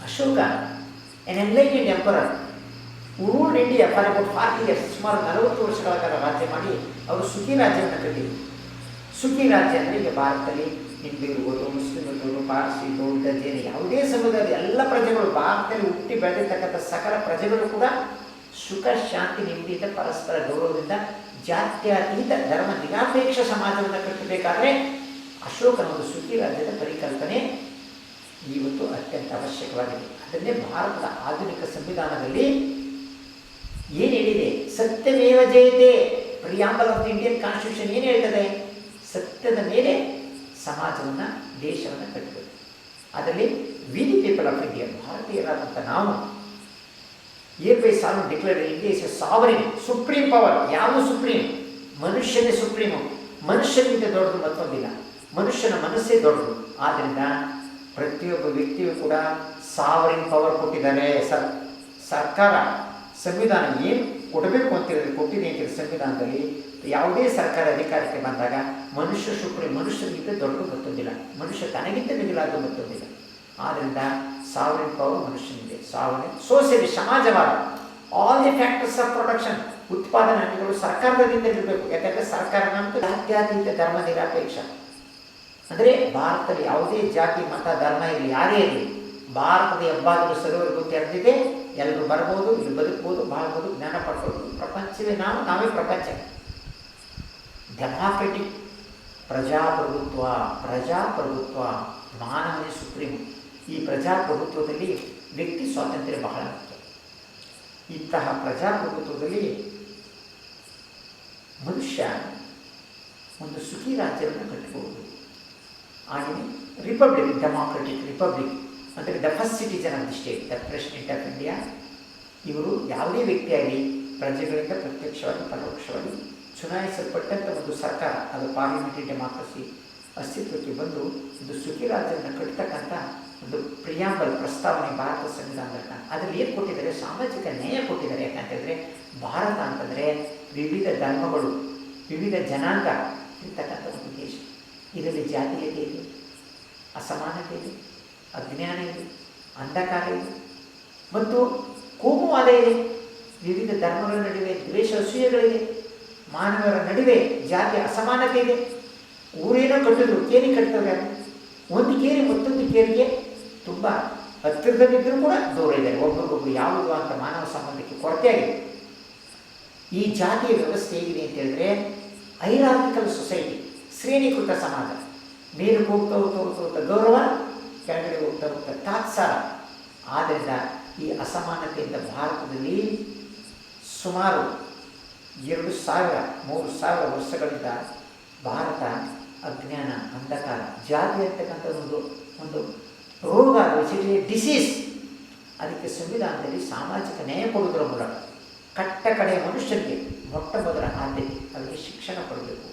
Ashoka, an enlightened emperor, ruled India for about 40 years, ಸುಮಾರು 40 ವರ್ಷಗಳ ಕಾಲ ರಾಜ್ಯ ಮಾಡಿ ಅವರು ಸುಖಿ ರಾಜ್ಯವನ್ನು ಕಟ್ಟಿದರು. ಸುಖಿ ರಾಜ್ಯ ಅಂದರೆ ಈಗ ಭಾರತದಲ್ಲಿ ಹಿಂದೂ ಇರ್ಬೋದು, ಮುಸ್ಲಿಂ ಇರ್ಬೋದು, ಪಾರ್ಸಿ, ಬೌದ್ಧ, ಜೈನ, ಯಾವುದೇ ಸಮುದಾಯದ ಎಲ್ಲ ಪ್ರಜೆಗಳು, ಭಾರತದಲ್ಲಿ ಹುಟ್ಟಿ ಬೆಳೆದಿರ್ತಕ್ಕಂಥ ಸಕಲ ಪ್ರಜೆಗಳು ಕೂಡ ಸುಖ, ಶಾಂತಿ, ನೆಮ್ಮದಿಯಿಂದ, ಪರಸ್ಪರ ಗೌರವದಿಂದ, ಜಾತ್ಯತೀತ ಧರ್ಮ ನಿರಾಪೇಕ್ಷ ಸಮಾಜವನ್ನು ಕಟ್ಟಬೇಕಾದ್ರೆ ಅಶೋಕನ ಒಂದು ಸುಖಿ ರಾಜ್ಯದ ಪರಿಕಲ್ಪನೆ ಇವತ್ತು ಅತ್ಯಂತ ಅವಶ್ಯಕವಾಗಿದೆ. ಅದನ್ನೇ ಭಾರತದ ಆಧುನಿಕ ಸಂವಿಧಾನದಲ್ಲಿ ಏನು ಹೇಳಿದೆ? ಸತ್ಯಮೇವ ಜಯತೆ. Preamble of the Indian constitution ಏನು ಹೇಳ್ತದೆ? ಸತ್ಯದ ಮೇಲೆ ಸಮಾಜವನ್ನು, ದೇಶವನ್ನು ಕಟ್ಟಬೇಕು. ಅದರಲ್ಲಿ we the people of India, ಭಾರತೀಯರಾದಂಥ ನಾವು, year by sovereign declared India is a sovereign supreme power. ಯಾವುದು ಸುಪ್ರೀಂ? ಮನುಷ್ಯನೇ ಸುಪ್ರೀಮು. ಮನುಷ್ಯನಿಗಿಂತ ದೊಡ್ಡದು ಮತ್ತೊಂದಿಲ್ಲ. ಮನುಷ್ಯನ ಮನಸ್ಸೇ ದೊಡ್ಡದು. ಆದ್ದರಿಂದ ಪ್ರತಿಯೊಬ್ಬ ವ್ಯಕ್ತಿಯು ಕೂಡ ಸಾವರಿನ್ ಪವರ್ ಕೊಟ್ಟಿದ್ದಾರೆ. ಸರ್ಕಾರ ಸಂವಿಧಾನ ಏನು ಕೊಡಬೇಕು ಅಂತೇಳಿದ್ರೆ ಕೊಟ್ಟಿದೆ ಅಂತೇಳಿ ಸಂವಿಧಾನದಲ್ಲಿ ಯಾವುದೇ ಸರ್ಕಾರ ಅಧಿಕಾರಕ್ಕೆ ಬಂದಾಗ ಮನುಷ್ಯ ಸುಪ್ರೀಂ, ಮನುಷ್ಯನಿಗಿಂತ ದೊಡ್ಡದು ಮತ್ತೊಂದಿಲ್ಲ, ಮನುಷ್ಯ ತನಗಿಂತ ಮಿಗಿಲಾದ ಮತ್ತೊಂದಿಲ್ಲ. ಆದ್ದರಿಂದ ಸಾವರಿನ್ ಪವರ್ ಮನುಷ್ಯನಿದೆ. ಸಾವರಿನ್ ಸೋಷಿಯಲ್, ಸಮಾಜವಾದ, all the factors of production, ಉತ್ಪಾದನಾ ಹಂತಗಳು ಸರ್ಕಾರದಿಂದ ಇರಬೇಕು. ಯಾಕಂದರೆ ಸರ್ಕಾರ ನಮ್ಮದು ಜಾತ್ಯತೀತ ಧರ್ಮ ನಿರಾಪೇಕ್ಷ. ಅಂದರೆ ಭಾರತದಲ್ಲಿ ಯಾವುದೇ ಜಾತಿ, ಮತ, ಧರ್ಮ ಇರಲಿ, ಯಾರೇ ಇರಲಿ, ಭಾರತದ ಹೆಬ್ಬಾಗಿಲು ಸರ್ವರಿಗೂ ತೆರೆದಿದೆ. ಎಲ್ಲರೂ ಬರ್ಬೋದು, ಇಲ್ಲಿ ಬದುಕ್ಬೋದು, ಬಾಳ್ಬೋದು, ಜ್ಞಾನ ಪಡ್ಬೋದು. ಪ್ರಪಂಚವೇ ನಾವೇ ಪ್ರಪಂಚ. ಡೆಮಾಕ್ರೆಟಿಕ್ ಪ್ರಜಾಪ್ರಭುತ್ವ, ಮಾನವನೇ ಸುಪ್ರೀಂ. ಈ ಪ್ರಜಾಪ್ರಭುತ್ವದಲ್ಲಿ ವ್ಯಕ್ತಿ ಸ್ವಾತಂತ್ರ್ಯ ಬಹಳ ಮುಖ್ಯ. ಇಂತಹ ಪ್ರಜಾಪ್ರಭುತ್ವದಲ್ಲಿ ಮನುಷ್ಯ ಒಂದು ಸುಖಿ ರಾಜ್ಯವನ್ನು ಕಟ್ಟಬಹುದು. ಹಾಗೆಯೇ ರಿಪಬ್ಲಿಕ್, ಡೆಮಾಕ್ರೆಟಿಕ್ ರಿಪಬ್ಲಿಕ್ ಅಂದರೆ the first citizen of the state, the president of India. ಇವರು ಯಾವುದೇ ವ್ಯಕ್ತಿಯಾಗಲಿ ಪ್ರಜೆಗಳಿಂದ ಪ್ರತ್ಯಕ್ಷವಾಗಿ, ಪರೋಕ್ಷವಾಗಿ ಚುನಾಯಿಸಲ್ಪಟ್ಟಂಥ ಒಂದು ಸರ್ಕಾರ, ಅದು ಪಾರ್ಲಿಮೆಂಟರಿ ಡೆಮಾಕ್ರಸಿ ಅಸ್ತಿತ್ವಕ್ಕೆ ಬಂದು ಒಂದು ಸುಖಿ ರಾಜ್ಯವನ್ನು ಕಟ್ಟತಕ್ಕಂಥ ಒಂದು ಪ್ರಿಯಾಂಬಲ್ ಪ್ರಸ್ತಾವನೆ ಭಾರತ ಸಂವಿಧಾನದ. ಅದರಲ್ಲಿ ಏನು ಕೊಟ್ಟಿದ್ದಾರೆ? ಸಾಮಾಜಿಕ ನ್ಯಾಯ ಕೊಟ್ಟಿದ್ದಾರೆ. ಯಾಕಂತಂದರೆ ಭಾರತ ಅಂತಂದರೆ ವಿವಿಧ ಧರ್ಮಗಳು, ವಿವಿಧ ಜನಾಂಗ ಇರ್ತಕ್ಕಂಥ ಒಂದು ದೇಶ. ಇದರಲ್ಲಿ ಜಾತೀಯತೆ ಇದೆ, ಅಸಮಾನತೆ ಇದೆ, ಅಜ್ಞಾನ ಇದೆ, ಅಂಧಕಾರ ಇದೆ ಮತ್ತು ಕೋಮುವಾದ ಇದೆ. ವಿವಿಧ ಧರ್ಮಗಳ ನಡುವೆ ದ್ವೇಷ, ಅಸೂಯೆಗಳಿದೆ. ಮಾನವರ ನಡುವೆ ಜಾತಿ ಅಸಮಾನತೆ ಇದೆ. ಊರೇನೋ ಕಟ್ಟಿದ್ರು, ಕೇರಿ ಕಟ್ತವ್ರೆ. ಒಂದು ಕೇರಿ ಮತ್ತೊಂದು ಕೇರಿಗೆ ತುಂಬ ಹತ್ತಿರದಲ್ಲಿದ್ದರೂ ಕೂಡ ದೂರ ಇದ್ದಾರೆ. ಒಬ್ಬರಿಗೊಬ್ಬರು ಯಾವುದು ಅಂತ ಮಾನವ ಸಂಬಂಧಕ್ಕೆ ಕೊರತೆ ಆಗಿದೆ. ಈ ಜಾತಿಯ ವ್ಯವಸ್ಥೆ ಹೇಗಿದೆ ಅಂತ ಹೇಳಿದ್ರೆ ಹೈರಾರ್ಕಿಕಲ್ ಸೊಸೈಟಿ, ಶ್ರೇಣೀಕೃತ ಸಮಾಜ. ಮೇಲೆ ಹೋಗ್ತಾ ಗೌರವ, ಕೆಳಗಡೆ ಹೋಗ್ತಾ ತಾತ್ಸಾರ. ಆದ್ದರಿಂದ ಈ ಅಸಮಾನತೆಯಿಂದ ಭಾರತದಲ್ಲಿ ಸುಮಾರು 2000-3000 ವರ್ಷಗಳಿಂದ ಭಾರತ ಅಜ್ಞಾನ, ಅಂಧಕಾರ, ಜಾತಿ ಅಂತಕ್ಕಂಥ ಒಂದು ರೋಗ, ಡಿಸೀಸ್. ಅದಕ್ಕೆ ಸಂವಿಧಾನದಲ್ಲಿ ಸಾಮಾಜಿಕ ನ್ಯಾಯ ಕೊಡುವುದರ ಮೂಲಕ ಕಟ್ಟ ಕಡೆಯ ಮನುಷ್ಯರಿಗೆ ಮೊಟ್ಟ ಮೊದಲ ಆದ್ಯತೆ, ಅವರಿಗೆ ಶಿಕ್ಷಣ ಕೊಡಬೇಕು,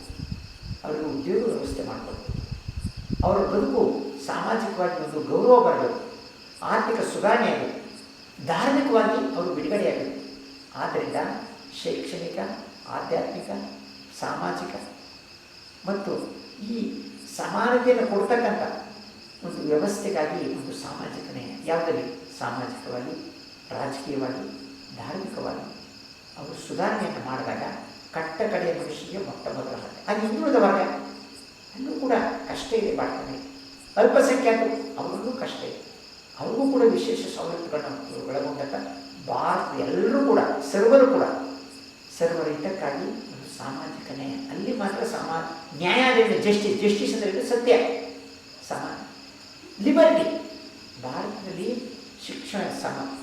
ಅವರಿಗೆ ಉದ್ಯೋಗ ವ್ಯವಸ್ಥೆ ಮಾಡಿಕೊಡ್ಬೇಕು, ಅವರ ಬದುಕು ಸಾಮಾಜಿಕವಾಗಿ ಒಂದು ಗೌರವ ಬರಬೇಕು, ಆರ್ಥಿಕ ಸುಧಾರಣೆ ಆಗಬೇಕು, ಧಾರ್ಮಿಕವಾಗಿ ಅವರು ಬಿಡುಗಡೆಯಾಗಬೇಕು. ಆದ್ದರಿಂದ ಶೈಕ್ಷಣಿಕ, ಆಧ್ಯಾತ್ಮಿಕ, ಸಾಮಾಜಿಕ ಮತ್ತು ಈ ಸಮಾನತೆಯನ್ನು ಕೊಡ್ತಕ್ಕಂಥ ಒಂದು ವ್ಯವಸ್ಥೆಗಾಗಿ ಒಂದು ಸಾಮಾಜಿಕ ನ್ಯಾಯ ಯಾವುದಲ್ಲಿ ಸಾಮಾಜಿಕವಾಗಿ, ರಾಜಕೀಯವಾಗಿ, ಧಾರ್ಮಿಕವಾಗಿ ಅವರು ಸುಧಾರಣೆಯನ್ನು ಮಾಡಿದಾಗ ಕಟ್ಟ ಕಡೆಯ ಮನುಷ್ಯನಿಗೆ ಮೊಟ್ಟ ಮೊದಲ ಹಾಗೆ. ಹಾಗೆ ಹಿಂದುಳಿದ ವರ್ಗ ಅಲ್ಲೂ ಕೂಡ ಕಷ್ಟ ಇದೆ. ಭಾರತದಲ್ಲಿ ಅಲ್ಪಸಂಖ್ಯಾತರು, ಅವ್ರಿಗೂ ಕಷ್ಟ ಇದೆ. ಅವ್ರಿಗೂ ಕೂಡ ವಿಶೇಷ ಸವಲತ್ತುಗಳನ್ನು ಒಳಗೊಂಡಂಥ ಭಾರತ ಎಲ್ಲರೂ ಕೂಡ ಸರ್ವರ ಹಿತಕ್ಕಾಗಿ ಒಂದು ಸಾಮಾಜಿಕ ನ್ಯಾಯ. ಅಲ್ಲಿ ಮಾತ್ರ ನ್ಯಾಯ ಅಂದರೆ ಜಸ್ಟಿಸ್ ಅಂದರೆ ಸತ್ಯ, ಸಮಾನ, ಲಿಬರ್ಟಿ. ಭಾರತದಲ್ಲಿ ಶಿಕ್ಷಣ,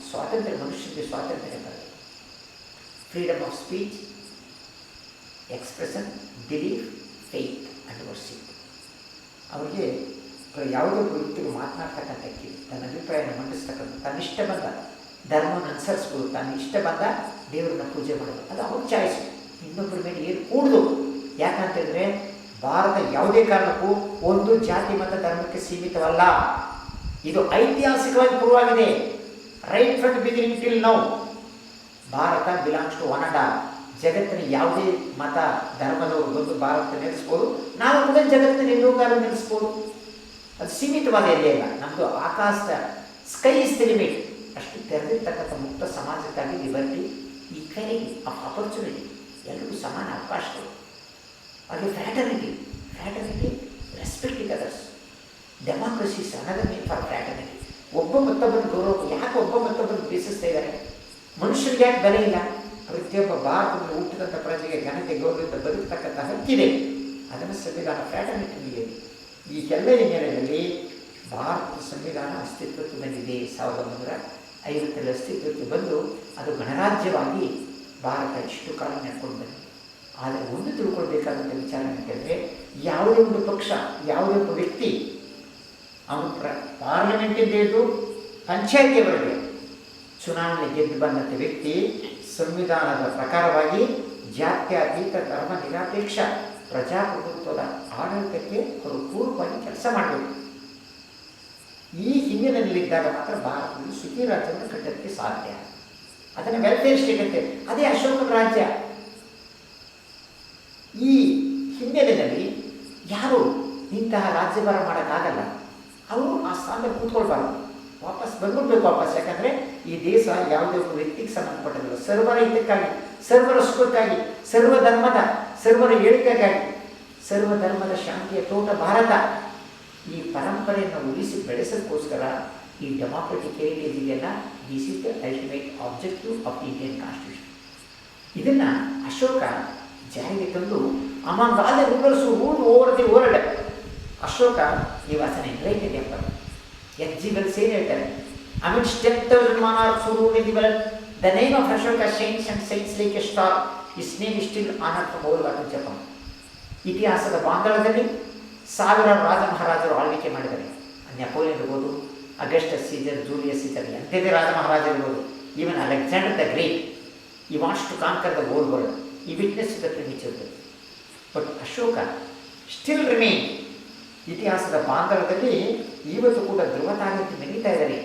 ಸ್ವಾತಂತ್ರ್ಯ, ಮನುಷ್ಯನಿಗೆ ಸ್ವಾತಂತ್ರ್ಯ ಬರಬೇಕು. Freedom of speech, expression, belief, faith and worship. ಅವರಿಗೆ ಯಾವುದೋ ವ್ಯಕ್ತಿಗೂ ಮಾತನಾಡ್ತಕ್ಕಂಥಕ್ಕೆ, ತನ್ನ ಅಭಿಪ್ರಾಯವನ್ನು ಮಂಡಿಸ್ತಕ್ಕಂಥ, ತನ್ನಿಷ್ಟ ಬಂದ ಧರ್ಮವನ್ನು ಅನುಸರಿಸ್ಬೋದು, ತನ್ನ ಇಷ್ಟ ಬಂದ ದೇವರನ್ನ ಪೂಜೆ ಮಾಡೋದು, ಅದು ಅವ್ರ ಚಾಯ್ಸು. ಇನ್ನೊಬ್ಬರ ಮೇಲೆ ಏನು ಕೂಡುದು. ಯಾಕಂತಂದರೆ ಭಾರತ ಯಾವುದೇ ಕಾರಣಕ್ಕೂ ಒಂದು ಜಾತಿ ಮತ್ತು ಧರ್ಮಕ್ಕೆ ಸೀಮಿತವಲ್ಲ. ಇದು ಐತಿಹಾಸಿಕವಾಗಿ ಪೂರ್ವವಾಗಿದೆ. Right from beginning till now Bharat belongs to one and all. ಜಗತ್ತಿನ ಯಾವುದೇ ಮತ ಧರ್ಮದವರು ಬಂದು ಭಾರತ ನೆಲೆಸ್ಬೋದು. ನಾವು ಕೂಡ ಜಗತ್ತಿನ ಎಲ್ಲೋಗಾರು ನೆಲೆಸ್ಬೋದು. ಅದು ಸೀಮಿತವಾದ ಎಲ್ಲೇ ಇಲ್ಲ. ನಮ್ಮದು ಆಕಾಶದ ಸ್ಕೈ ಇಸ್ ದಿ ಲಿಮಿಟ್. ಅಷ್ಟು ತೆರೆದಿರ್ತಕ್ಕಂಥ ಮುಕ್ತ ಸಮಾಜಕ್ಕಾಗಿ ಲಿಬರ್ಟಿ, ಈಕ್ವಾಲಿಟಿ ಆಫ್ ಆಪರ್ಚುನಿಟಿ, ಎಲ್ಲರಿಗೂ ಸಮಾನ ಅವಕಾಶಗಳು. ಹಾಗೆ fraternity, respecting others. Democracy is another name for fraternity. ಒಬ್ಬ ಮತ್ತೊಬ್ಬನ ಗೌರವ. ಯಾಕೆ ಒಬ್ಬ ಮತ್ತೊಬ್ಬರು ಪ್ರೀತಿಸ್ತಾ ಇದ್ದಾರೆ? ಮನುಷ್ಯರಿಗೆ ಯಾಕೆ ಬೆಲೆ ಇಲ್ಲ? ಪ್ರತಿಯೊಬ್ಬ ಭಾರತದಲ್ಲಿ ಹುಟ್ಟಿದಂಥ ಪ್ರಜೆಗೆ ಘನತೆ ಗೌರವದಿಂದ ಬದುಕತಕ್ಕಂಥ ಹಕ್ಕಿದೆ. ಅದನ್ನು ಸಂವಿಧಾನ ಫ್ರ್ಯಾಟರ್ನಿಟಿ ಇದೆ. ಈ ಎಲ್ಲ ಹಿನ್ನೆಲೆಯಲ್ಲಿ ಭಾರತದ ಸಂವಿಧಾನ ಅಸ್ತಿತ್ವಕ್ಕೆ ಬಂದಿದೆ. 1950ರಲ್ಲಿ ಅಸ್ತಿತ್ವಕ್ಕೆ ಬಂದು ಅದು ಗಣರಾಜ್ಯವಾಗಿ ಭಾರತ ಇಷ್ಟು ಕಾಲ ನಡ್ಕೊಂಡು ಬಂದಿದೆ. ಆದರೆ ಒಂದು ತಿಳ್ಕೊಳ್ಬೇಕಾದಂಥ ವಿಚಾರ ಅಂತಂದರೆ, ಯಾವುದೇ ಒಂದು ಪಕ್ಷ, ಯಾವುದೇ ಒಬ್ಬ ವ್ಯಕ್ತಿ ಅವನು ಪಾರ್ಲಿಮೆಂಟಿಂದ ಹಿಡಿದು ಪಂಚಾಯತಿಯವರೆಗೆ ಚುನಾವಣೆ ಗೆದ್ದು ಬಂದಂಥ ವ್ಯಕ್ತಿ ಸಂವಿಧಾನದ ಪ್ರಕಾರವಾಗಿ ಜಾತ್ಯತೀತ ಧರ್ಮ ನಿರಪೇಕ್ಷ ಪ್ರಜಾಪ್ರಭುತ್ವದ ಆಡಳಿತಕ್ಕೆ ಅವರು ಪೂರ್ವವಾಗಿ ಕೆಲಸ ಮಾಡಬೇಕು. ಈ ಹಿನ್ನೆಲೆಯಲ್ಲಿದ್ದಾಗ ಮಾತ್ರ ಭಾರತದಲ್ಲಿ ಸುಖಿ ರಾಜ್ಯವನ್ನು ಕಟ್ಟೋಕ್ಕೆ ಸಾಧ್ಯ. ಅದನ್ನು ವೆಲ್ಫೇರ್ ಸ್ಟೇಟ್ ಅಂತೆ. ಅದೇ ಅಶೋಕನ ರಾಜ್ಯ. ಈ ಹಿನ್ನೆಲೆಯಲ್ಲಿ ಯಾರು ಇಂತಹ ರಾಜ್ಯಭಾರ ಮಾಡೋಕ್ಕಾಗಲ್ಲ, ಅವರು ಆ ಸ್ಥಾನದಲ್ಲಿ ಕೂತ್ಕೊಳ್ಬಾರ್ದು, ವಾಪಸ್ ಬಂದ್ಬಿಡ್ಬೇಕು ವಾಪಸ್. ಯಾಕಂದರೆ ಈ ದೇಶ ಯಾವುದೇ ಒಬ್ಬ ವ್ಯಕ್ತಿಗೆ ಸಂಬಂಧಪಟ್ಟದಿಲ್ಲ. ಸರ್ವರ ಹಿತಕ್ಕಾಗಿ, ಸರ್ವರ ಸುಖಕ್ಕಾಗಿ, ಸರ್ವರ ಏಳಿಗೆಗಾಗಿ, ಸರ್ವಧರ್ಮದ ಶಾಂತಿಯ ತೋಟ ಭಾರತ. ಈ ಪರಂಪರೆಯನ್ನು ಉಳಿಸಿ ಬೆಳೆಸೋಕ್ಕೋಸ್ಕರ ಈ ಡೆಮಾಕ್ರೆಟಿಕ್ ಹೆರಿಟೇಜ್ ಇದೆಯಲ್ಲ, this is the ultimate objective of Indian constitution. ಇದನ್ನು ಅಶೋಕ ಜಾರಿಗೆ ತಂದು among all the rulers who ruled over the world. Ashoka ಈ ವಾಸನೆ ಎನ್ಲೈಟೆಡ್ ಎಂಪರ್. ಎಚ್.ಜಿ. ವೆಲ್ಸ್ ಏನು ಹೇಳ್ತಾರೆ? amidst 10,000 monarchs who ruled in the world, the name of Ashoka shines and shines like a star. His name is still honored from all over Japan. ಇತಿಹಾಸದ ಬಾಂಧವದಲ್ಲಿ ಸಾವಿರಾರು ರಾಜ ಮಹಾರಾಜರು ಆಳ್ವಿಕೆ ಮಾಡಿದ್ದಾರೆ. Napoleon ಇರ್ಬೋದು, ಅಗಸ್ಟಸ್ ಸೀಸರ್, ಜೂಲಿಯಸ್ ಸೀಸರ್, ಎಂಥದೇ ರಾಜ ಮಹಾರಾಜರು ಇರ್ಬೋದು. Even Alexander the great, he wants to conquer the whole world. He witness the primitive. But Ashoka still remain. ಇತಿಹಾಸದ ಬಾಂಧವದಲ್ಲಿ ಇವತ್ತು ಕೂಡ ಧ್ರುವತಾರಕ್ಕೆ ಮೆರೀತಾ ಇದ್ದಾರೆ.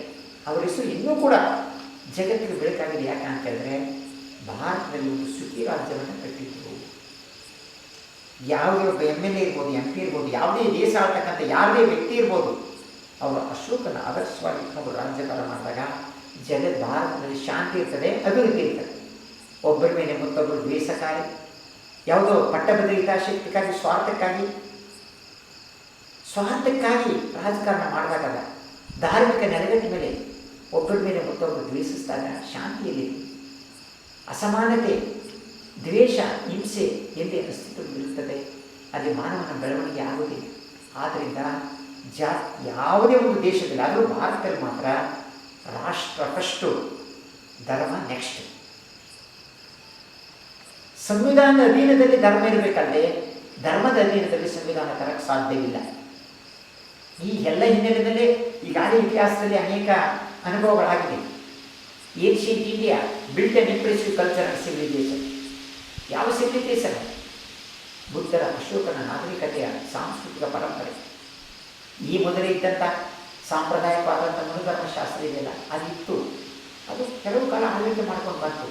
ಅವರ ಹೆಸರು ಇನ್ನೂ ಕೂಡ ಜಗತ್ತಿಗೆ ಬೆಳಕಾಗಿದೆ. ಯಾಕೆ ಅಂತ ಹೇಳಿದ್ರೆ, ಭಾರತದಲ್ಲಿ ಒಂದು ಸುಖಿ ರಾಜ್ಯವನ್ನು ಕಟ್ಟಿದ್ರು. ಯಾವುದೇ ಒಬ್ಬ MLA ಇರ್ಬೋದು, MP ಇರ್ಬೋದು, ಯಾವುದೇ ದೇಶ ಆಳ್ತಕ್ಕಂಥ ಯಾವುದೇ ವ್ಯಕ್ತಿ ಇರ್ಬೋದು, ಅವರು ಅಶೋಕನ ಆದರ್ಶವಾಗಿ ಅವರು ರಾಜ್ಯಭಾರ ಮಾಡಿದಾಗ ಭಾರತದಲ್ಲಿ ಶಾಂತಿ ಇರ್ತದೆ, ಅಭಿವೃದ್ಧಿ ಇರ್ತದೆ. ಒಬ್ಬರ ಮೇಲೆ ಮತ್ತೊಬ್ಬರು ದ್ವೇಷಕ್ಕಾಗಿ, ಯಾವುದೋ ಪಟ್ಟಭದ್ರ ಹಿತಾಸಕ್ತಿಗಾಗಿ, ಸ್ವಾರ್ಥಕ್ಕಾಗಿ ರಾಜಕಾರಣ ಮಾಡಿದಾಗಲ್ಲ. ಧಾರ್ಮಿಕ ನೆಲೆಗಟ್ಟ ಮೇಲೆ ಒಬ್ಬರ ಮೇಲೆ ಮತ್ತೊಬ್ಬರು ದ್ವೇಷಿಸಿದಾಗ ಶಾಂತಿಯಲ್ಲಿ ಅಸಮಾನತೆ, ದ್ವೇಷ, ಹಿಂಸೆ ಎಲ್ಲಿ ಅಸ್ತಿತ್ವವಿರುತ್ತದೆ, ಅಲ್ಲಿ ಮಾನವನ ಬೆಳವಣಿಗೆ ಆಗುವುದಿಲ್ಲ. ಆದ್ದರಿಂದ ಯಾವುದೇ ಒಂದು ದೇಶದಲ್ಲಿ, ಆದರೂ ಭಾರತದಲ್ಲಿ ಮಾತ್ರ ರಾಷ್ಟ್ರ ಫಸ್ಟು, ಧರ್ಮ ನೆಕ್ಸ್ಟ್. ಸಂವಿಧಾನದ ಅಧೀನದಲ್ಲಿ ಧರ್ಮ ಇರಬೇಕಲ್ಲದೆ ಧರ್ಮದ ಅಧೀನದಲ್ಲಿ ಸಂವಿಧಾನ ತರಕ್ಕೆ ಸಾಧ್ಯವಿಲ್ಲ. ಈ ಎಲ್ಲ ಹಿನ್ನೆಲೆಯಲ್ಲಿ ಈಗಾಗಲೇ ಇತಿಹಾಸದಲ್ಲಿ ಅನೇಕ ಅನುಭವಗಳಾಗಿದೆ. Ancient India built an impressive culture and civilization. ಯಾವ ಸಿವಿಲೈಸೇಷನ್? ಬುದ್ಧರ, ಅಶೋಕನ ನಾಗರಿಕತೆಯ ಸಾಂಸ್ಕೃತಿಕ ಪರಂಪರೆ. ಈ ಮೊದಲೇ ಇದ್ದಂಥ ಸಾಂಪ್ರದಾಯಿಕವಾದಂಥ ಮನುಧರ್ಮಶಾಸ್ತ್ರ ಇದೆಯಲ್ಲ, ಅದಿತ್ತು. ಅದು ಕೆಲವು ಕಾಲ ಆಳ್ವಿಕೆ ಮಾಡ್ಕೊಂಡು ಬಂತು.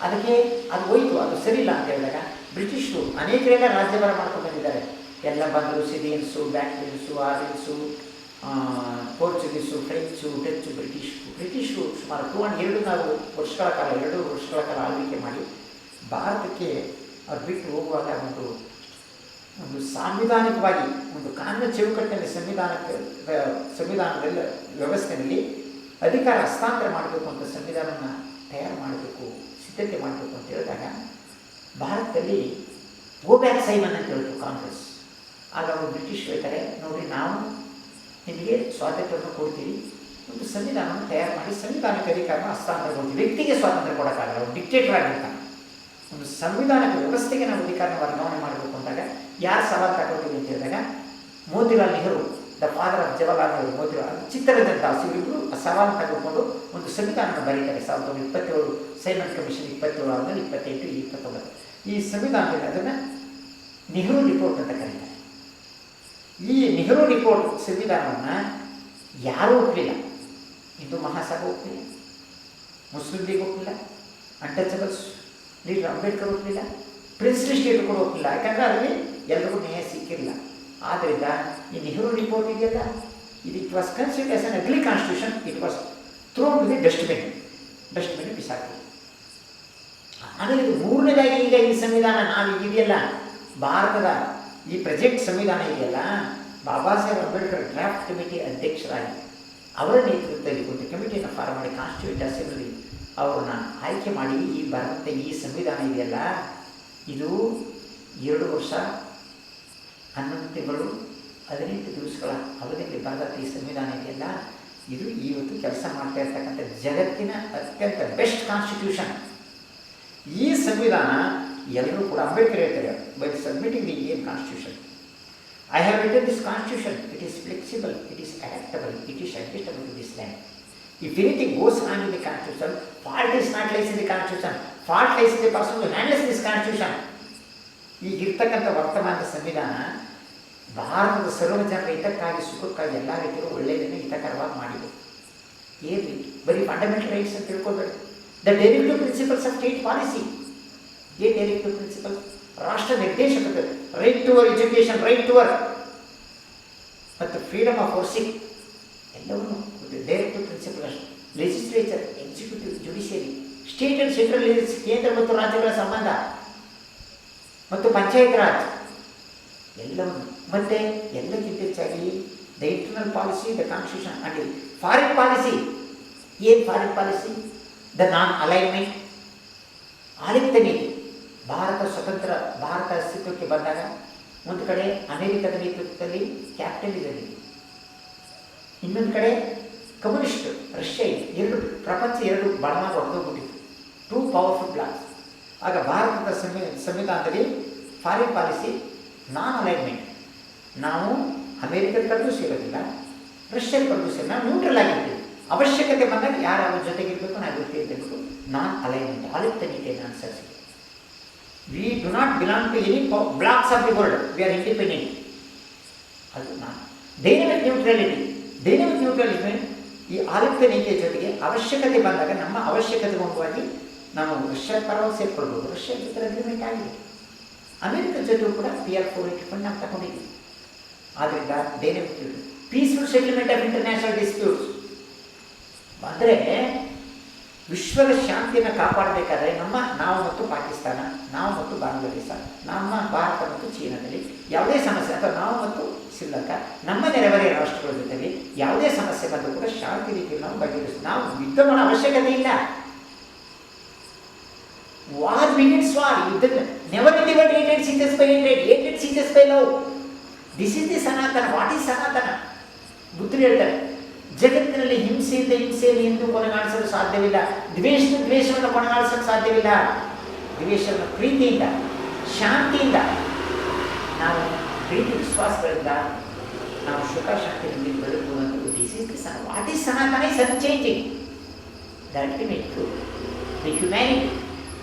ಅದಕ್ಕೆ ಅದು ಹೋಯಿತು, ಅದು ಸರಿಯಿಲ್ಲ ಅಂತ ಹೇಳಿದಾಗ ಬ್ರಿಟಿಷರು ಅನೇಕರೆಲ್ಲ ರಾಜ್ಯಭಾರ ಮಾಡ್ಕೊಂಡು ಬಂದಿದ್ದಾರೆ. ಎಲ್ಲ ಬಂದರು, ಸಿರಿಯನ್ಸು, ಬ್ಯಾಕ್ಟ್ರಿಯನ್ಸು, ಆರ್ಯನ್ಸು, ಪೋರ್ಚುಗೀಸು, ಫ್ರೆಂಚು, ಡಚ್ಚು, ಬ್ರಿಟಿಷರು ಸುಮಾರು 200 ವರ್ಷಗಳ ಕಾಲ ಆಳ್ವಿಕೆ ಮಾಡಿ ಭಾರತಕ್ಕೆ ಅವ್ರು ಬಿಟ್ಟು ಹೋಗುವಾಗ ಒಂದು ಸಾಂವಿಧಾನಿಕವಾಗಿ ಒಂದು ಕಾನೂನು ಚೌಕಟ್ಟಿನಲ್ಲಿ ಸಂವಿಧಾನದಲ್ಲಿ ವ್ಯವಸ್ಥೆಯಲ್ಲಿ ಅಧಿಕಾರ ಹಸ್ತಾಂತರ ಮಾಡಬೇಕು ಅಂತ ಸಂವಿಧಾನವನ್ನು ತಯಾರು ಮಾಡಬೇಕು, ಸಿದ್ಧತೆ ಮಾಡಬೇಕು ಅಂತ ಹೇಳಿದಾಗ ಭಾರತದಲ್ಲಿ ಗೋ ಬ್ಯಾಕ್ ಸೈಮನ್ ಅಂತ ಹೇಳ್ತು ಕಾಂಗ್ರೆಸ್. ಆಗ ಅವರು ಬ್ರಿಟಿಷ್ ಹೇಳ್ತಾರೆ, ನೋಡಿ ನಾವು ನಿಮಗೆ ಸ್ವಾತಂತ್ರ್ಯವನ್ನು ಕೊಡ್ತೀವಿ, ಒಂದು ಸಂವಿಧಾನವನ್ನು ತಯಾರು ಮಾಡಿ ಸಂವಿಧಾನಕ್ಕೆ ಅಧಿಕಾರನ ಹಸ್ತಾಂತರ ಕೊಡ್ತೀವಿ. ವ್ಯಕ್ತಿಗೆ ಸ್ವಾತಂತ್ರ್ಯ ಕೊಡೋಕ್ಕಾಗಲ್ಲ, ಅವರು ಡಿಕ್ಟೇಟರ್ ಆಗಿರ್ತಾನೆ. ಒಂದು ಸಂವಿಧಾನದ ವ್ಯವಸ್ಥೆಗೆ ನಾವು ಅಧಿಕಾರನ ವರ್ಗಾವಣೆ ಮಾಡಬೇಕು ಅಂದಾಗ ಯಾರು ಸವಾಲು ತಗೊಳ್ತೀವಿ ಅಂತ ಹೇಳಿದಾಗ Motilal Nehru, the father of Jawaharlal Nehru, Motilal Chittaranjan Das ಇವರಿಬ್ಬರು ಆ ಸವಾಲು ತೆಗೆದುಕೊಂಡು ಒಂದು ಸಂವಿಧಾನವನ್ನು ಬರೀತಾರೆ. 1927 ಸೈಮನ್ ಕಮಿಷನ್ 27 ಆದಮೇಲೆ 28, 29 ಈ ಸಂವಿಧಾನದಲ್ಲಿ ಅದನ್ನು ನೆಹರು ರಿಪೋರ್ಟ್ ಅಂತ ಕರೀತಾರೆ. ಈ ನೆಹರು ರಿಪೋರ್ಟ್ ಸಂವಿಧಾನವನ್ನು ಯಾರೂ ಒಪ್ಪಲಿಲ್ಲ. ಹಿಂದೂ ಮಹಾಸಭಾ ಒಪ್ಪಲಿಲ್ಲ, ಮುಸ್ಲಿಂ ಲೀಗ್ ಒಪ್ಪಲಿಲ್ಲ, ಅನ್ಟಚಬಲ್ಸ್ ಲೀಡರ್ ಅಂಬೇಡ್ಕರ್ ಒಪ್ಪಲಿಲ್ಲ, ಪ್ರಿನ್ಸ್ಲಿ ಸ್ಟೇಟ್ ಕೂಡ ಒಪ್ಪಲಿಲ್ಲ. ಯಾಕಂದರೆ ಅಲ್ಲಿ ಎಲ್ಲರಿಗೂ ನ್ಯಾಯ ಸಿಕ್ಕಿರಲಿಲ್ಲ. ಆದ್ದರಿಂದ ಈ ನೆಹರು ರಿಪೋರ್ಟ್ ಇದೆಯಲ್ಲ, it was considered as an ugly constitution. It was thrown to the dustbin ಬಿಸಾಕಿ. ಆಮೇಲೆ ಇದು ಮೂರನೇದಾಗಿ ಈಗ ಈ ಸಂವಿಧಾನ ನಾವು ಇದೆಯಲ್ಲ, ಭಾರತದ ಈ ಪ್ರೆಸೆಂಟ್ ಸಂವಿಧಾನ ಇದೆಯಲ್ಲ, ಬಾಬಾ ಸಾಹೇಬ್ ಅಂಬೇಡ್ಕರ್ ಡ್ರಾಫ್ಟ್ ಕಮಿಟಿ ಅಧ್ಯಕ್ಷರಾಗಿ ಅವರ ನೇತೃತ್ವದಲ್ಲಿ ಒಂದು ಕಮಿಟಿಯನ್ನು ಫಾರ್ಮ್ ಮಾಡಿ ಕಾನ್ಸ್ಟಿಟ್ಯೂಂಟ್ ಅಸೆಂಬ್ಲಿ ಅವ್ರನ್ನ ಆಯ್ಕೆ ಮಾಡಿ ಈ ಭಾರತದ ಈ ಸಂವಿಧಾನ ಇದೆಯಲ್ಲ, ಇದು 2 ವರ್ಷ 11 ತಿಂಗಳು 18 ದಿವಸಗಳ ಅವಧಿಯಲ್ಲಿ ಬರೆದಂಥ ಈ ಸಂವಿಧಾನ ಇದೆಯಲ್ಲ, ಇದು ಇವತ್ತು ಕೆಲಸ ಮಾಡ್ತಾ ಇರ್ತಕ್ಕಂಥ ಜಗತ್ತಿನ ಅತ್ಯಂತ ಬೆಸ್ಟ್ ಕಾನ್ಸ್ಟಿಟ್ಯೂಷನ್. ಈ ಸಂವಿಧಾನ ಎಲ್ಲರೂ ಕೂಡ ಅಂಬೇಡ್ಕರ್ ಹೇಳ್ತಾರೆ, by submitting the Indian constitution, I have written this constitution, it is flexible, it is adaptable, it is adjustable to this land. If anything goes wrong in the constitution, fault is not lies in the constitution, fault lies in the person who handles this constitution. ಈಗಿರ್ತಕ್ಕಂಥ ವರ್ತಮಾನದ ಸಂವಿಧಾನ ಭಾರತದ ಸರ್ವ ಜನರ ಹಿತಕ್ಕಾಗಿ ಸುಖಕ್ಕಾಗಿ ಎಲ್ಲ ರೀತಿಯೂ ಒಳ್ಳೆಯದನ್ನು ಹಿತಕರವಾಗಿ ಮಾಡಿದೆ. ಏನು ಬರೀ ಫಂಡಮೆಂಟಲ್ ರೈಟ್ಸ್ ಅಂತ ತಿಳ್ಕೊಬೇಡಿ. The directive principles of state policy, ಏನು ಡೈರೆಕ್ಟಿವ್ ಪ್ರಿನ್ಸಿಪಲ್? ರಾಷ್ಟ್ರ ನಿರ್ದೇಶಕತೆ, right to our education, right to our ಮತ್ತು ಫ್ರೀಡಮ್ ಆಫ್ ವರ್ಸಿಂಗ್ ಎಲ್ಲವನ್ನೂ ಡೈರೆಕ್ಟಿವ್ ಪ್ರಿನ್ಸಿಪಲ್ ಅಷ್ಟು. Legislature, executive, judiciary, state and central ಕೇಂದ್ರ ಮತ್ತು ರಾಜ್ಯಗಳ ಸಂಬಂಧ ಮತ್ತು ಪಂಚಾಯತ್ ರಾಜ್ ಎಲ್ಲವನ್ನು, ಮತ್ತು ಎಲ್ಲಕ್ಕಿಂತ ಹೆಚ್ಚಾಗಿ the internal policy, the constitution and foreign policy. ಏನು foreign policy? The non alignment, ಆಳಿತ ನೀತಿ. ಭಾರತ ಅಸ್ತಿತ್ವಕ್ಕೆ ಬಂದಾಗ ಒಂದು ಕಡೆ ಅಮೆರಿಕದ ನೇತೃತ್ವದಲ್ಲಿ ಕ್ಯಾಪಿಟಲಿಸಂ ಇದೆ, ಇನ್ನೊಂದು ಕಡೆ ಕಮ್ಯುನಿಸ್ಟ್ ರಷ್ಯಾ ಇದೆ. ಪ್ರಪಂಚ ಬಲವಾಗಿ ಹೊಡೆದೋಗ್ಬಿಟ್ಟಿತ್ತು, 2 ಪವರ್ಫುಲ್ ಬ್ಲಾಕ್ಸ್. ಆಗ ಭಾರತದ ಸಂವಿಧಾನದಲ್ಲಿ ಫಾರಿನ್ ಪಾಲಿಸಿ ನಾನ್ ಅಲೈನ್ಮೆಂಟ್, ನಾವು ಅಮೇರಿಕದ ಕಡೆಗೂ ಸೇರೋದಿಲ್ಲ, ರಷ್ಯಾದ ಕಡೆಗೂ ಸೇರಿ ನಾವು ನ್ಯೂಟ್ರಲ್ ಆಗಿರ್ತೀವಿ, ಅವಶ್ಯಕತೆ ಬಂದಾಗ ಯಾರು ಅವ್ರ ಜೊತೆಗಿರಬೇಕು ನಾವು ಗೊತ್ತೇ ಇರಬೇಕು. ನಾನ್ ಅಲೈನ್ಮೆಂಟ್, ಆಳಿತ ನೀತಿಯನ್ನು ಅನುಸರಿಸಿ. We do not belong to any blocs of the world, we are independent. ಅದು ನಾನು ಡೈನಮಿಕ್ ನ್ಯೂಟ್ರಾಲಿಟಿ ಈ ಆಳಿತ ನೀತಿಯ ಜೊತೆಗೆ ಅವಶ್ಯಕತೆ ಬಂದಾಗ ನಮ್ಮ ಅವಶ್ಯಕತೆಗೆ ಅನುಗುಣವಾಗಿ ನಾವು ರಷ್ಯಾ ಪರವಾಗಿ ಸೇರ್ಕೊಳ್ಬೋದು. ರಷ್ಯಾ ಜೊತೆ ಅಗ್ರಿಮೆಂಟ್ ಆಗಿದೆ. ಅಮೆರಿಕದ ಜೊತೆಗೂ ಕೂಡ PR-485 ನಾವು ತಗೊಂಡಿದ್ದೀವಿ. ಆದ್ದರಿಂದ dynamic peaceful settlement of international disputes ಅಂದರೆ ವಿಶ್ವದ ಶಾಂತಿಯನ್ನು ಕಾಪಾಡಬೇಕಾದ್ರೆ ನಾವು ಮತ್ತು ಪಾಕಿಸ್ತಾನ, ನಾವು ಮತ್ತು ಬಾಂಗ್ಲಾದೇಶ, ನಮ್ಮ ಭಾರತ ಮತ್ತು ಚೀನಾದಲ್ಲಿ ಯಾವುದೇ ಸಮಸ್ಯೆ, ಅಥವಾ ನಾವು ಮತ್ತು ಶ್ರೀಲಂಕಾ, ನಮ್ಮ ನೆರೆಹೊರೆಯ ರಾಷ್ಟ್ರಗಳ ಜೊತೆಗೆ ಯಾವುದೇ ಸಮಸ್ಯೆ ಬಂದರೂ ಕೂಡ ಶಾಂತಿ ರೀತಿಯಲ್ಲಿ ನಾವು ಬಗೆಹರಿಸ್ತೀವಿ. ನಾವು ಯುದ್ಧ ಮಾಡೋ ಅವಶ್ಯಕತೆ ಇಲ್ಲ. War begins war. ಯುದ್ಧ never in the world hated ceases by hated ceases by love. This is the Sanatana. What is Sanatana? ಬುದ್ಧರು ಹೇಳ್ತಾರೆ, ಜಗತ್ತಿನಲ್ಲಿ ಹಿಂಸೆಯನ್ನು ಎಂದು ಕೊನೆಗಾಣಿಸಲು ಸಾಧ್ಯವಿಲ್ಲ, ದ್ವೇಷವನ್ನು ಕೊನೆಗಾಣಿಸಲು ಸಾಧ್ಯವಿಲ್ಲ. ದ್ವೇಷವನ್ನು ಪ್ರೀತಿಯಿಂದ, ಶಾಂತಿಯಿಂದ, ನಾವು ಪ್ರೀತಿ ವಿಶ್ವಾಸಗಳಿಂದ ನಾವು ಸುಖ ಶಾಂತಿಯಲ್ಲಿ ಬೆಳೆದುಕೊಳ್ಳುವುದು. ದಿಸ್ ಇಸ್ ದಿ ಸನ. What is Sanatana? Is unchanging, the ultimate truth, the humanity.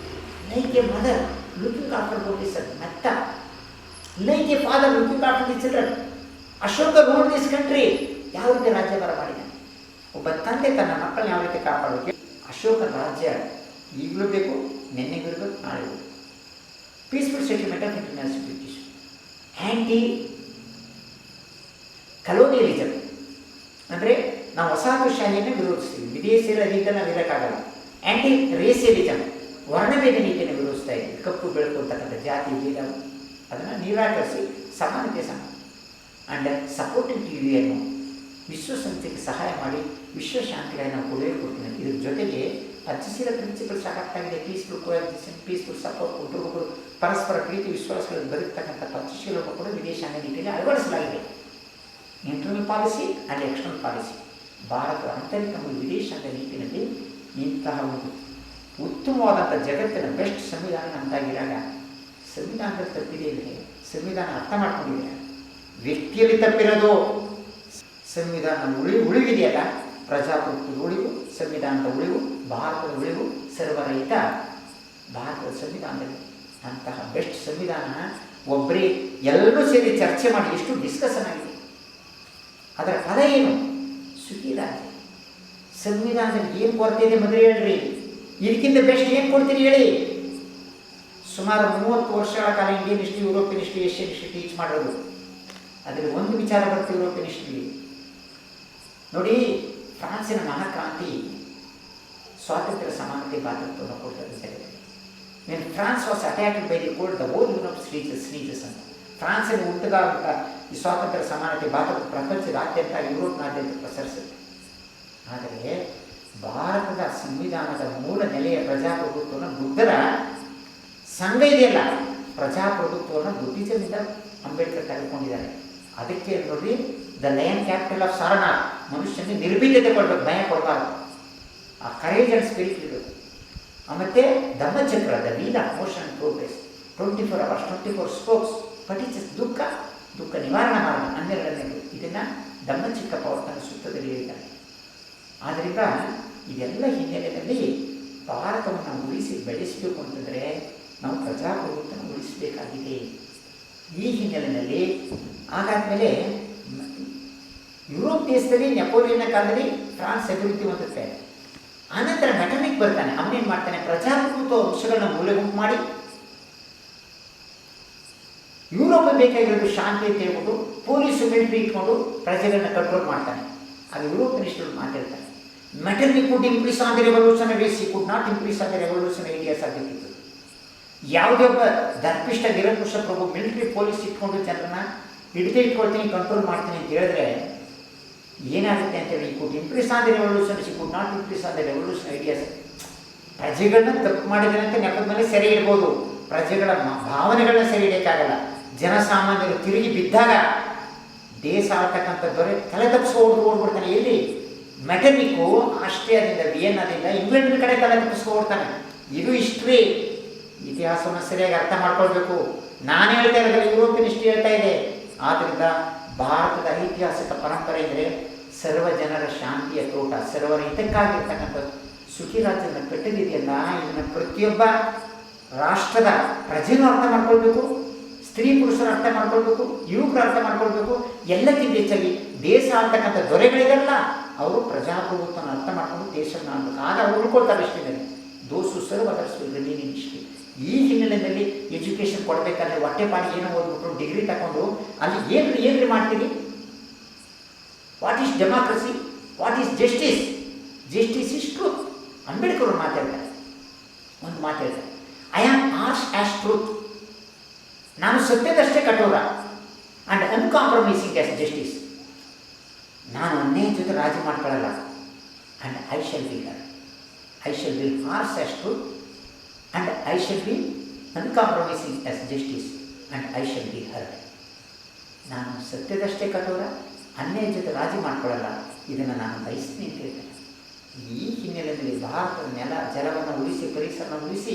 Like a mother looking after the son, ಮತ್ತ like a father looking after the children. Ashoka ruled this country. ಯಾವ ರೀತಿ ರಾಜ್ಯಭಾರ ಮಾಡಿದ? ಒಬ್ಬ ತಂದೆ ತನ್ನ ಮಕ್ಕಳನ್ನ ಯಾವ ರೀತಿ ಕಾಪಾಡೋಕೆ? ಅಶೋಕನ ರಾಜ್ಯ ಈಗಲೂ ಬೇಕು, ನಿನ್ನೆಗೂ ಇರಬೇಕು, ನಾಳೆ ಬೇಕು. Peaceful settlement of international British. Anti colonialism ಅಂದರೆ ನಾವು ವಸಾಹತುಶಾಹಿಯನ್ನು ವಿರೋಧಿಸ್ತೀವಿ, ವಿದೇಶಿಯರ ರೀತಿಯನ್ನು ನಾವು ಇರೋಕ್ಕಾಗಲ್ಲ. ಆ್ಯಂಟಿ ರೇಸಿಯಲಿಸಮ್, ವರ್ಣಭೇದ ನೀತಿಯನ್ನು ವಿರೋಧಿಸ್ತಾ ಇದ್ದೀವಿ. ಕಪ್ಪು ಬೆಳಕು ಅಂತಕ್ಕಂಥ ಜಾತಿ ಭೇದ ಅದನ್ನು ನಿರಾಕರಿಸಿ ಸಮಾನತೆ ಆ್ಯಂಡ್ ಸಪೋರ್ಟಿಂಗ್ ಟು UN, ವಿಶ್ವಸಂಸ್ಥೆಗೆ ಸಹಾಯ ಮಾಡಿ ವಿಶ್ವಶಾಂತಿಗಾಗಿ ನಾವು ಕೊಡುಗೆ ಕೊಡ್ತೀನಿ. ಇದ್ರ ಜೊತೆಗೆ ಪಂಚಶೀಲ ಪ್ರಿನ್ಸಿಪಲ್ ಸಾಕಾಗ್ತಾಗಿದೆ. ಪೀಸ್ಫುಲ್ ಕೋಎಕ್ಸಿಸ್ಟೆನ್ಸ್, ಪೀಸ್ಫುಲ್ ಸಪೋರ್ಟ್, ಒಬ್ಬರಿಗೊಬ್ಬರು ಪರಸ್ಪರ ಪ್ರೀತಿ ವಿಶ್ವಾಸಗಳನ್ನು ಬರೀತಕ್ಕಂಥ ಪಂಚಶೀಲವನ್ನು ಕೂಡ ವಿದೇಶಾಂಗ ನೀತಿಯಲ್ಲಿ ಅಳವಡಿಸಲಾಗಿದೆ. Internal policy and external policy. ಭಾರತದ ಆಂತರಿಕ ಮತ್ತು ವಿದೇಶಾಂಗ ನೀತಿಯಲ್ಲಿ ಇಂತಹ ಒಂದು ಉತ್ತಮವಾದಂಥ ಜಗತ್ತಿನ ಬೆಸ್ಟ್ ಸಂವಿಧಾನ ನಮ್ಮದಾಗಿರಾಗ ಸಂವಿಧಾನದ ತಪ್ಪಿದೆ ಇದೆ. ಸಂವಿಧಾನ ಅರ್ಥ ಮಾಡ್ಕೊಂಡಿದೆ. ವ್ಯಕ್ತಿಯಲ್ಲಿ ತಪ್ಪಿರೋದು. ಸಂವಿಧಾನ ಉಳಿವಿದೆಯಲ್ಲ, ಪ್ರಜಾಪ್ರಭುತ್ವದ ಉಳಿವು, ಸಂವಿಧಾನದ ಉಳಿವು, ಭಾರತದ ಉಳಿವು, ಸರ್ವರಹಿತ ಭಾರತದ ಸಂವಿಧಾನದಲ್ಲಿ ಅಂತಹ ಬೆಸ್ಟ್ ಸಂವಿಧಾನ ಒಬ್ಬರೇ ಎಲ್ಲರೂ ಸೇರಿ ಚರ್ಚೆ ಮಾಡಿ ಎಷ್ಟು ಡಿಸ್ಕಷನ್ ಆಗಿದೆ. ಅದರ ಫಲ ಏನು? ಸುಖಿ ರಾಜ್ಯ. ಸಂವಿಧಾನದಲ್ಲಿ ಏನು ಕೊರತೆ ಇದೆ ಮೊದಲು ಹೇಳ್ರಿ. ಇದಕ್ಕಿಂತ ಬೆಸ್ಟ್ ಏನು ಕೊಡ್ತೀರಿ ಹೇಳಿ. ಸುಮಾರು 30 ವರ್ಷಗಳ ಕಾಲ Indian history, European history, Asian history teach ಮಾಡೋದು. ಅದರಲ್ಲಿ ಒಂದು ವಿಚಾರ ಬರುತ್ತೆ ಯುರೋಪಿಯನ್ ಹಿಸ್ಟ್ರಿ. ನೋಡಿ, ಫ್ರಾನ್ಸಿನ ಮಹಾಕ್ರಾಂತಿ ಸ್ವಾತಂತ್ರ್ಯ ಸಮಾನತೆ ಭಾತೃತ್ವವನ್ನು ಕೊಡ್ತದೆ. When France was attacked by the cold, the whole Europe sneezes ಅಂತ. ಫ್ರಾನ್ಸಲ್ಲಿ ಹುಟ್ಟಿದಾಗ ಈ ಸ್ವಾತಂತ್ರ್ಯ ಸಮಾನತೆ ಭಾರತ ಪ್ರಪಂಚದಾದ್ಯಂತ ಯುರೋಪ್ನಾದ್ಯಂತ ಪ್ರಸರಿಸುತ್ತೆ. ಆದರೆ ಭಾರತದ ಸಂವಿಧಾನದ ಮೂಲ ನೆಲೆಯ ಪ್ರಜಾಪ್ರಭುತ್ವವನ್ನು ಬುದ್ಧರ ಸಂಘ ಇದೆಯಲ್ಲ, ಪ್ರಜಾಪ್ರಭುತ್ವವನ್ನು ಬುದ್ಧಿಸದಿಂದ ಅಂಬೇಡ್ಕರ್ ತೆಗೆದುಕೊಂಡಿದ್ದಾರೆ. ಅದಕ್ಕೆ ನೋಡಿ, the lion capital of Sarnath, ಮನುಷ್ಯನಿಗೆ ನಿರ್ಭೀತತೆ ಕೊಡಬೇಕು, ಭಯ ಕೊಡಬಾರ್ದು, ಆ ಕರೇಜ್ ಅಂಡ್ ಸ್ಪಿರಿಟ್ ಇರೋದು. ಮತ್ತು Dhammachakra, the wheel of motion and progress, 24 hours 24 spokes, ಪಟಿಚಸ್, ದುಃಖ ನಿವಾರಣಾ ಮಾರ್ಗ 12ನೇದು. ಇದನ್ನು ಧಮ್ಮಚಿಕ್ಕಪ್ಪ ಅವರು ತನ್ನ ಸೂತ್ರದಲ್ಲಿ ಹೇಳಿದ್ದಾರೆ. ಆದ್ದರಿಂದ ಇದೆಲ್ಲ ಹಿನ್ನೆಲೆಯಲ್ಲಿ ಭಾರತವನ್ನು ಉಳಿಸಿ ಬೆಳೆಸಬೇಕು ಅಂತಂದರೆ ನಾವು ಪ್ರಜಾಪ್ರಭುತ್ವವನ್ನು ಉಳಿಸಬೇಕಾಗಿದೆ. ಈ ಹಿನ್ನೆಲೆಯಲ್ಲಿ ಹಾಗಾದ್ಮೇಲೆ ಯುರೋಪ್ ದೇಶದಲ್ಲಿ ನೆಪೋಲಿಯನ್ನ ಕಾಲದಲ್ಲಿ ಫ್ರಾನ್ಸ್ ಅಭಿವೃದ್ಧಿ ಹೊಂದುತ್ತೆ. ಆನಂತರ ಮೆಟರ್ನಿಕ್ ಬರ್ತಾನೆ. ಅವನೇನು ಮಾಡ್ತಾನೆ, ಪ್ರಜಾಪ್ರಭುತ್ವ ಅಂಶಗಳನ್ನ ಮೂಲೆಗುಂಪು ಮಾಡಿ ಯುರೋಪ್ ಬೇಕಾಗಿರೋದು ಶಾಂತಿ ಅಂತ ಹೇಳ್ಬಿಟ್ಟು ಪೊಲೀಸು ಮಿಲಿಟರಿ ಇಟ್ಕೊಂಡು ಪ್ರಜೆಗಳನ್ನ ಕಂಟ್ರೋಲ್ ಮಾಡ್ತಾನೆ. ಅದು ಯುರೋಪಿಯನಿಸ್ಟ್ಗಳು ಮಾತಾಡ್ತಾರೆ. Metternich could impress on the revolutionaries, he could not impress on the revolutionary ideas ಆಗಬೇಕಿತ್ತು. ಯಾವುದೇ ಒಬ್ಬ ದರ್ಪಿಷ್ಟ ನಿರಂಕುಶ ಪ್ರಭು ಮಿಲಿಟರಿ ಪೊಲೀಸ್ ಇಟ್ಕೊಂಡು ಜನರನ್ನ ಇಟ್ಕೊಳ್ತೀನಿ, ಕಂಟ್ರೋಲ್ ಮಾಡ್ತೀನಿ ಅಂತ ಹೇಳಿದ್ರೆ ಏನಾಗುತ್ತೆ ಅಂತೇಳಿ, he could impress on the revolution, he could not impress on the revolution ideas. ಪ್ರಜೆಗಳನ್ನ ತಪ್ಪು ಮಾಡಿದರೆ ಅಂತ ನೆಪದ ಮೇಲೆ ಸೆರೆ ಇಡ್ಬೋದು, ಪ್ರಜೆಗಳ ಭಾವನೆಗಳನ್ನ ಸೆರೆ ಹಿಡಿಯೋಕ್ಕಾಗಲ್ಲ. ಜನಸಾಮಾನ್ಯರು ತಿರುಗಿ ಬಿದ್ದಾಗ ದೇಶ ಆಳ್ತಕ್ಕಂಥ ದೊರೆ ತಲೆ ತಪ್ಪಿಸಿ ಓಡ್ಬಿಡ್ತಾನೆ. ಎಲ್ಲಿ? ಮೆಟರ್ನಿಕ್ಕು ಆಸ್ಟ್ರಿಯಾದಿಂದ, ವಿಯೆನ್ನಾದಿಂದ, ಇಂಗ್ಲೆಂಡ್ ಕಡೆ ತಲೆ ತಪ್ಪಿಸ್ಕೊಡ್ತಾನೆ. ಇದು ಹಿಸ್ಟ್ರಿ, ಇತಿಹಾಸವನ್ನು ಸರಿಯಾಗಿ ಅರ್ಥ ಮಾಡ್ಕೊಳ್ಬೇಕು. ನಾನು ಹೇಳ್ತಾ ಇರೋದ್ರಲ್ಲಿ ಯುರೋಪಿಯನ್ ಹಿಸ್ಟ್ರಿ ಹೇಳ್ತಾ ಇದೆ. ಆದ್ದರಿಂದ ಭಾರತದ ಐತಿಹಾಸಿಕ ಪರಂಪರೆ ಅಂದರೆ ಸರ್ವ ಜನರ ಶಾಂತಿಯ ತೋಟ, ಸರ್ವರ ಹಿತಕ್ಕಾಗಿರ್ತಕ್ಕಂಥದ್ದು. ಸುಖಿ ರಾಜ್ಯದ ಕಟ್ಟದಿದೆಯಲ್ಲ, ಇದನ್ನು ಪ್ರತಿಯೊಬ್ಬ ರಾಷ್ಟ್ರದ ಪ್ರಜೆನೂ ಅರ್ಥ ಮಾಡ್ಕೊಳ್ಬೇಕು, ಸ್ತ್ರೀ ಪುರುಷರು ಅರ್ಥ ಮಾಡ್ಕೊಳ್ಬೇಕು, ಯುವಕರು ಅರ್ಥ ಮಾಡ್ಕೊಳ್ಬೇಕು. ಎಲ್ಲಕ್ಕಿಂತ ಹೆಚ್ಚಾಗಿ ದೇಶ ಆಗ್ತಕ್ಕಂಥ ದೊರೆಗಳಿಗಲ್ಲ, ಅವರು ಪ್ರಜಾಪ್ರಭುತ್ವನ ಅರ್ಥ ಮಾಡ್ಕೊಂಡು ದೇಶವನ್ನು ಆಡ್ಬೇಕು. ಆಗ ಅವರು ಉಳ್ಕೊಳ್ತಾರೆ. ಇಷ್ಟಿದೆ those serve others will remain in history. ಈ ಹಿನ್ನೆಲೆಯಲ್ಲಿ ಎಜುಕೇಷನ್ ಕೊಡಬೇಕಾದ್ರೆ ಹೊಟ್ಟೆಪಾಡಿ ಏನೋ ಓದ್ಬಿಟ್ಟು ಡಿಗ್ರಿ ತಗೊಂಡು ಅಲ್ಲಿ ಏನ್ರಿ ಮಾಡ್ತೀರಿ? What is democracy, what is justice? Justice is truth. Ambedkar ಅವರು ಮಾತಾಡ್ತಾರೆ, ಒಂದು ಮಾತಾಡ್ತಾರೆ, I am harsh as truth, ನಾನು ಸತ್ಯದಷ್ಟೇ ಕಠೋರ, ಆ್ಯಂಡ್ ಅನ್ಕಾಂಪ್ರಮೈಸಿಂಗ್ ಆಸ್ ಜಸ್ಟಿಸ್, ನಾನು ಅನ್ಯಾಯ ಜೊತೆ ರಾಜಿ ಮಾಡ್ಕೊಳ್ಳಲ್ಲ. And I shall be harsh as truth, and I shall be uncompromising as justice, and I shall be heard. ನಾನು ಸತ್ಯದಷ್ಟೇ ಕಠೋರ, ಅನ್ಯಾಯ ಜೊತೆ ರಾಜಿ ಮಾಡ್ಕೊಳ್ಳಲ್ಲ, ಇದನ್ನು ನಾನು ಬಯಸ್ತೀನಿ ಅಂತ ಹೇಳ್ತೇನೆ. ಈ ಹಿನ್ನೆಲೆಯಲ್ಲಿ ಭಾರತದ ನೆಲ ಜಲವನ್ನು ಉಳಿಸಿ, ಪರಿಸರವನ್ನು ಉಳಿಸಿ,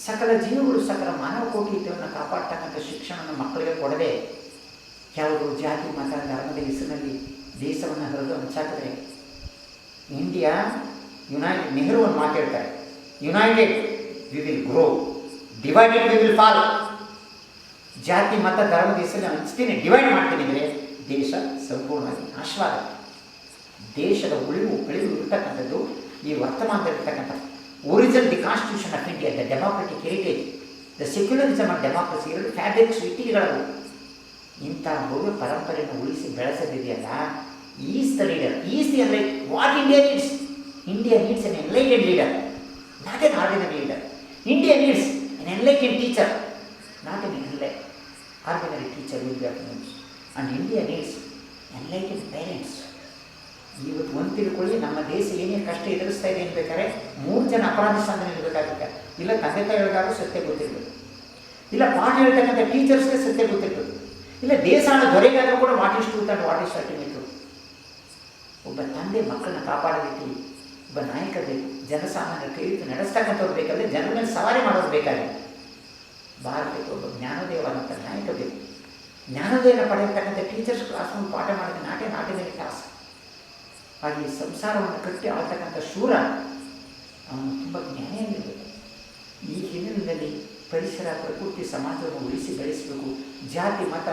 ಸಕಲ ಜೀವಗಳು, ಸಕಲ ಮಾನವ ಕೋಟಿತ್ವವನ್ನು ಕಾಪಾಡ್ತಕ್ಕಂಥ ಶಿಕ್ಷಣವನ್ನು ಮಕ್ಕಳಿಗೆ ಕೊಡದೆ ಯಾವುದು ಜಾತಿ ಮತ ಧರ್ಮದ ಹೆಸರಿನಲ್ಲಿ ದೇಶವನ್ನು ಹರಿದು ಹಂಚಾಕಿದ್ರೆ ಇಂಡಿಯಾ ಯುನೈಟೆಡ್, ನೆಹರು ಒಂದು ಮಾತಾಡ್ತಾರೆ, United we will grow, divided we will fall. ಜಾತಿ ಮತ ಧರ್ಮದ ಹೆಸರಲ್ಲಿ ಹಂಚ್ತೀನಿ, ಡಿವೈಡ್ ಮಾಡ್ತೀನಿ ಅಂದರೆ ದೇಶ ಸಂಪೂರ್ಣವಾಗಿ ನಾಶವಾಗುತ್ತೆ. ದೇಶದ ಉಳಿವು ಕಳಿವು ಇರ್ತಕ್ಕಂಥದ್ದು ಈ ವರ್ತಮಾನದಲ್ಲಿರ್ತಕ್ಕಂಥ original the constitution of India, the democratic heritage, the secularism of democracy, ಎರಡು ಫ್ಯಾಬ್ರಿಕ್ಸ್ ಇಟ್ಟಿಗೆಗಳು. ಇಂಥ ಭವ್ಯ ಪರಂಪರೆಯನ್ನು ಉಳಿಸಿ ಬೆಳೆಸೋದಿದೆಯಲ್ಲ, is the leader. Is the ಅಂದರೆ what India needs. India needs an enlightened leader, not an ordinary leader. India needs an enlightened teacher, not an ordinary teacher will be of news. And India needs enlightened parents. ಇವತ್ತು ಒಂದು ತಿಳ್ಕೊಳ್ಳಿ, ನಮ್ಮ ದೇಶ ಏನೇ ಕಷ್ಟ ಎದುರಿಸ್ತಾ ಇದೆ ಅನ್ಬೇಕಾದ್ರೆ 3 ಜನ ಅಪರಾಧ ಸ್ಥಾನ ಇರಬೇಕಾಗುತ್ತೆ. ಇಲ್ಲ ತಂದೆ ತಾಯಿಗಳಿಗಾದ್ರೂ ಸತ್ಯ ಗೊತ್ತಿರಬೇಕು, ಇಲ್ಲ ಪಾಠ ಹೇಳ್ತಕ್ಕಂಥ ಟೀಚರ್ಸ್ಗೆ ಸತ್ಯ ಗೊತ್ತಿರಬೇಕು, ಇಲ್ಲ ದೇಶ ದೊರೆಗಾದರೂ ಕೂಡ what is truth and what is ultimate. ಒಬ್ಬ ತಂದೆ ಮಕ್ಕಳನ್ನ ಕಾಪಾಡಬೇಕು, ಒಬ್ಬ ನಾಯಕ ಬೇಕು, ಜನಸಾಮಾನ್ಯರ ಕೈ ನಡೆಸ್ತಕ್ಕಂಥವ್ರು ಬೇಕಾದರೆ ಜನರ ಮೇಲೆ ಸವಾರಿ ಮಾಡೋದು ಬೇಕಾಗಿದೆ. ಭಾರತಕ್ಕೆ ಒಬ್ಬ ಜ್ಞಾನೋದಯವಾದಂಥ ನಾಯಕ ಬೇಕು. ಜ್ಞಾನೋದಯನ ಪಡೆಯತಕ್ಕಂಥ ಟೀಚರ್ಸ್ ಕ್ಲಾಸ್ ರೂಮ್ ಪಾಠ ಮಾಡೋದು ನಾಟಿನಲ್ಲಿ ಟಾಸ್ಕ್. ಹಾಗೆ ಸಂಸಾರವನ್ನು ಕಟ್ಟಿ ಆಳ್ತಕ್ಕಂಥ ಶೂರ ಅವನು ತುಂಬ ಜ್ಞಾನಿಯಾಗಿರಬೇಕು. ಈ ಹಿನ್ನೆಲೆಯಲ್ಲಿ ಪರಿಸರ, ಪ್ರಕೃತಿ, ಸಮಾಜವನ್ನು ಉಳಿಸಿ ಬೆಳೆಸಬೇಕು. ಜಾತಿ ಮತ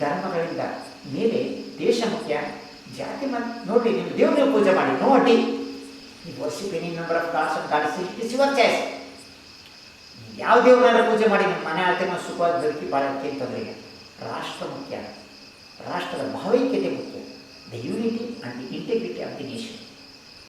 ಧರ್ಮಗಳಿಂದ ಮೇಲೆ ದೇಶ ಮುಖ್ಯ. ಜಾತಿ ಮತ ನೋಡಿ, ನೀವು ದೇವ್ರಿಗೆ ಪೂಜೆ ಮಾಡಿ, ನೋ ಅಡ್ಡಿ. ನೀವು worship any number of gods and gods, it is your choice. ಯಾವ ದೇವರಾದ್ರೂ ಪೂಜೆ ಮಾಡಿ, ನಿಮ್ಮ ಮನೆ ಆಳ್ತೇನೋ ಸುಖವಾಗಿ ಬದುಕಿ ಬಾಳೋಕ್ಕೆ ತೊಂದರೆಗೆ. ರಾಷ್ಟ್ರ ಮುಖ್ಯ, ರಾಷ್ಟ್ರದ ಭಾವೈಕ್ಯತೆ ಮುಖ್ಯ. The unity and the integrity of the nation.